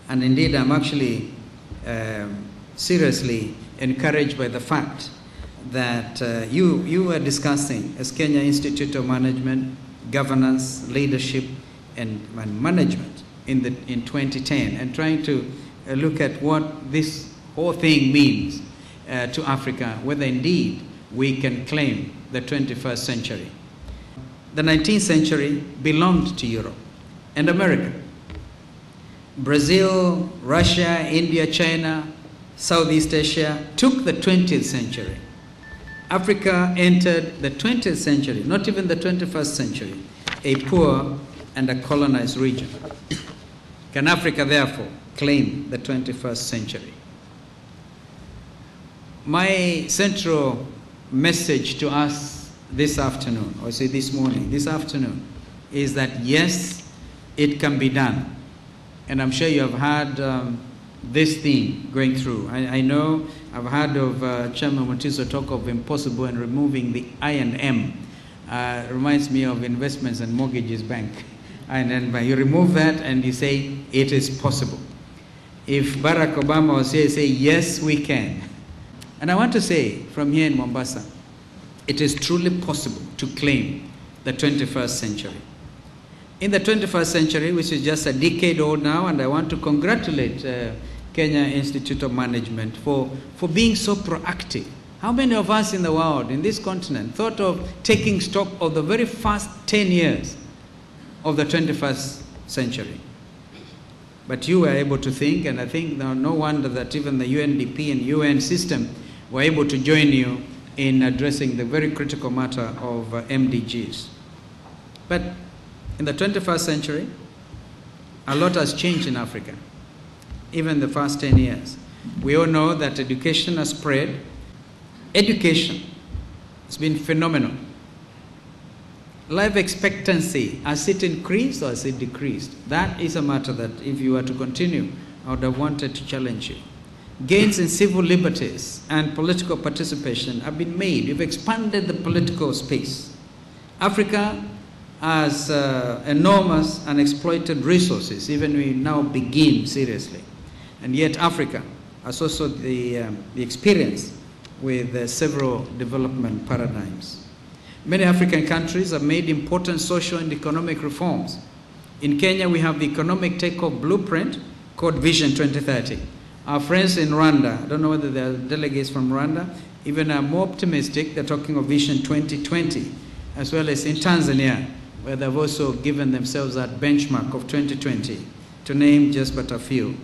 And indeed, I'm actually seriously encouraged by the fact that you were discussing as Kenya Institute of Management, Governance, Leadership, and Management in 2010, and trying to look at what this whole thing means to Africa, whether indeed we can claim the 21st century. The 19th century belonged to Europe and America. Brazil, Russia, India, China, Southeast Asia took the 20th century. Africa entered the 20th century, not even the 21st century, a poor and a colonized region. Can Africa therefore claim the 21st century? My central message to us this afternoon, or say this morning, this afternoon, is that yes, it can be done. And I'm sure you have heard this theme going through. I know I've heard of Chairman Mutiso talk of impossible and removing the I&M. Reminds me of Investments and Mortgages Bank. And then you remove that and you say it is possible. If Barack Obama was here, say yes, we can. And I want to say from here in Mombasa, it is truly possible to claim the 21st century. In the 21st century, which is just a decade old now, and I want to congratulate Kenya Institute of Management for being so proactive. How many of us in the world, in this continent, thought of taking stock of the very first 10 years of the 21st century? But you were able to think, and I think no wonder that even the UNDP and UN system were able to join you in addressing the very critical matter of MDGs. But in the 21st century, a lot has changed in Africa, even the first 10 years. We all know that education has spread. Education has been phenomenal. Life expectancy, has it increased or has it decreased? That is a matter that if you were to continue, I would have wanted to challenge you. Gains in civil liberties and political participation have been made. You've expanded the political space. Africa has enormous unexploited resources, even we now begin seriously. And yet Africa has also the experience with several development paradigms. Many African countries have made important social and economic reforms. In Kenya, we have the economic takeoff blueprint called Vision 2030. Our friends in Rwanda, I don't know whether there are delegates from Rwanda, even are more optimistic. They're talking of Vision 2020, as well as in Tanzania, where they've also given themselves that benchmark of 2020, to name just but a few.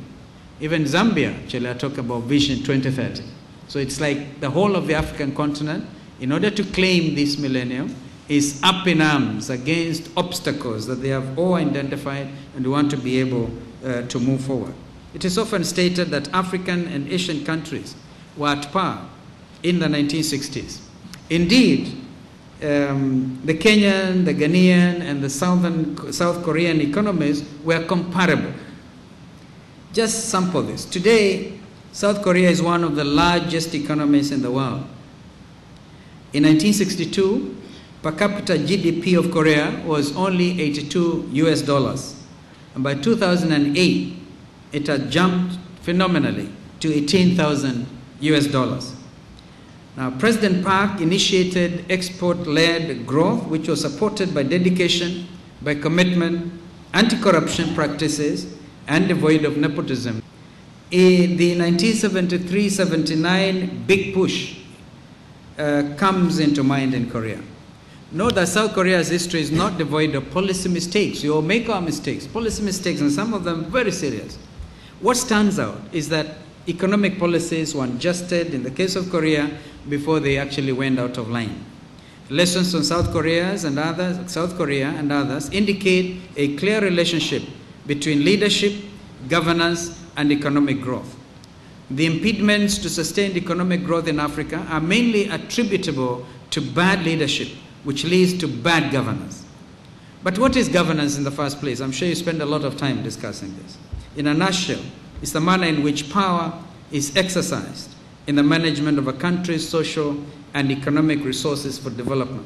Even Zambia, actually, are talking about Vision 2030. So it's like the whole of the African continent, in order to claim this millennium, is up in arms against obstacles that they have all identified and want to be able to move forward. It is often stated that African and Asian countries were at par in the 1960s. Indeed, the Kenyan, the Ghanaian, and the South Korean economies were comparable. Just sample this. Today, South Korea is one of the largest economies in the world. In 1962, per capita GDP of Korea was only $82 US. And by 2008, it had jumped phenomenally to 18,000 US. Now, President Park initiated export-led growth, which was supported by dedication, by commitment, anti-corruption practices, and devoid of nepotism. In the 1973-79 big push comes into mind in Korea. Note that South Korea's history is not devoid of policy mistakes. We all make our mistakes, policy mistakes, and some of them very serious. What stands out is that economic policies were adjusted in the case of Korea before they actually went out of line. Lessons from South Korea and others indicate a clear relationship between leadership, governance, and economic growth. The impediments to sustained economic growth in Africa are mainly attributable to bad leadership, which leads to bad governance. But what is governance in the first place? I'm sure you spend a lot of time discussing this. In a nutshell, it's the manner in which power is exercised in the management of a country's social and economic resources for development.